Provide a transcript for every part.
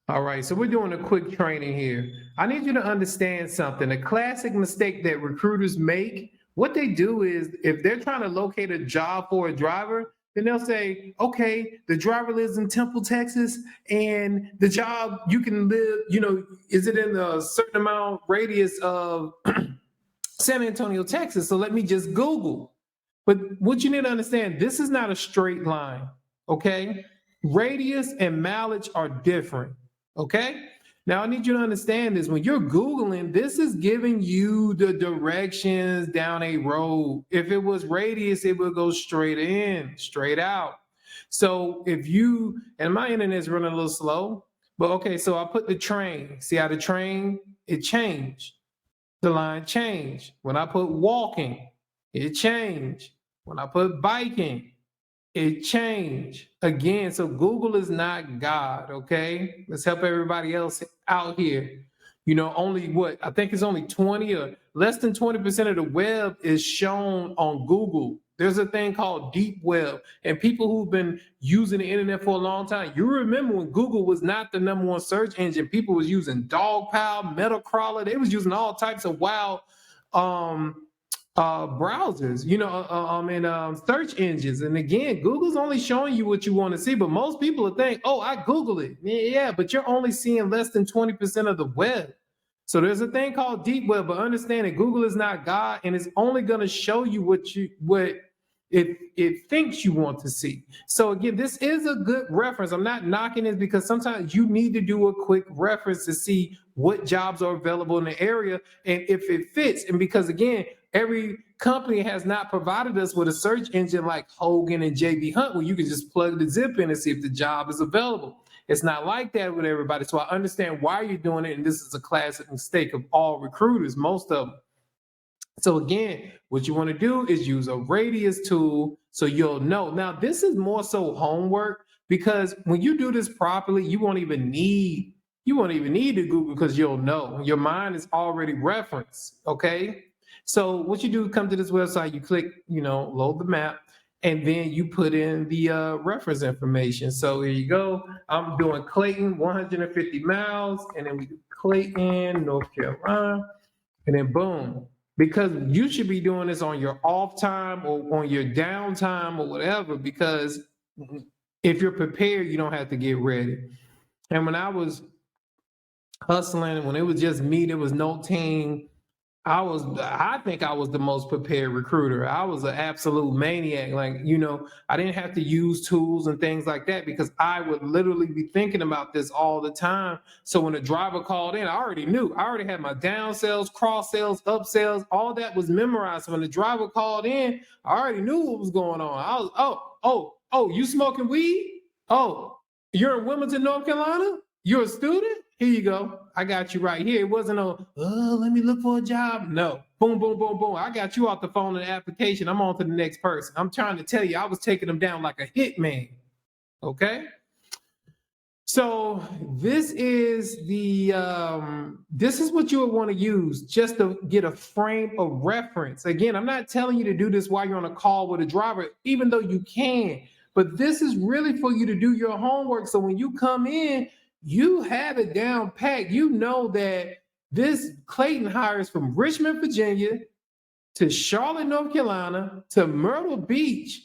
All right, so we're doing a quick training here. I need you to understand something. A classic mistake that recruiters make, what they do is if they're trying to locate a job for a driver, then they'll say, okay, the driver lives in Temple, Texas, and the job you can live, is it in a certain amount radius of San Antonio, Texas? So let me just Google. But what you need to understand, this is not a straight line, okay? Radius and mileage are different, okay? Now, I need you to understand this. When you're Googling, this is giving you the directions down a road. If it was radius, it would go straight in, straight out. So and my internet's running a little slow, but okay, so I put the train. See how the train, it changed. The line changed. When I put walking, it changed. When I put biking, it changed. Again, so Google is not God, okay? Let's help everybody else out here. I think it's only 20 or less than 20% of the web is shown on Google. There's a thing called deep web, and people who've been using the internet for a long time, you remember when Google was not the number one search engine, people was using Dogpile, Metacrawler, they was using all types of wild browsers, and search engines. And again, Google's only showing you what you want to see, but most people will think, oh, I Google it. Yeah, but you're only seeing less than 20% of the web. So there's a thing called deep web, but understand that Google is not God, and it's only going to show you what it thinks you want to see. So again, this is a good reference. I'm not knocking it because sometimes you need to do a quick reference to see what jobs are available in the area and if it fits. And because again, every company has not provided us with a search engine like Hogan and JB Hunt where you can just plug the zip in and see if the job is available. It's not like that with everybody. So I understand why you're doing it. And this is a classic mistake of all recruiters, most of them. So again, what you want to do is use a radius tool so you'll know. Now, this is more so homework because when you do this properly, you won't even need to Google because you'll know. Your mind is already referenced, okay? So what you do, come to this website, you click, load the map, and then you put in the reference information. So here you go. I'm doing Clayton, 150 miles, and then we do Clayton, North Carolina, and then boom. Because you should be doing this on your off time or on your downtime or whatever, because if you're prepared, you don't have to get ready. And when I was hustling, when it was just me, there was no team, I think I was the most prepared recruiter. I was an absolute maniac. I didn't have to use tools and things like that because I would literally be thinking about this all the time. So when a driver called in, I already knew. I already had my down sales, cross sales, up sales, all that was memorized. So when the driver called in, I already knew what was going on. I was, oh, you smoking weed? Oh, you're in Wilmington, North Carolina? You're a student? Here you go. I got you right here. It wasn't let me look for a job. No. Boom, boom, boom, boom. I got you off the phone and the application. I'm on to the next person. I'm trying to tell you, I was taking them down like a hitman. Okay? So this is this is what you would want to use just to get a frame of reference. Again, I'm not telling you to do this while you're on a call with a driver, even though you can. But this is really for you to do your homework. So when you come in, you have it down packed. You know that this Clayton hires from Richmond, Virginia to Charlotte, North Carolina to Myrtle Beach,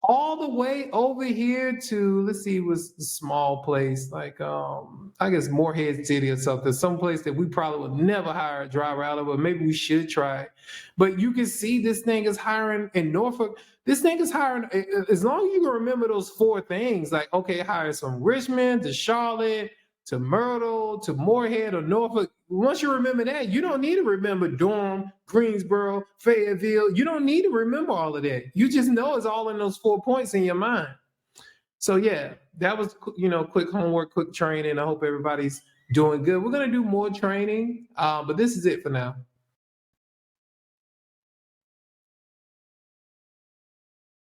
all the way over here to, let's see, was a small place like I guess Morehead City or something, someplace that we probably would never hire a driver out of, but maybe we should try it. But you can see this thing is hiring in Norfolk. This thing is hiring, as long as you can remember those four things, like, okay, it hires from Richmond to Charlotte to Myrtle to Morehead or Norfolk. Once you remember that, you don't need to remember Durham, Greensboro, Fayetteville. You don't need to remember all of that. You just know it's all in those 4 points in your mind. So yeah, that was, quick homework, quick training. I hope everybody's doing good. We're going to do more training, but this is it for now.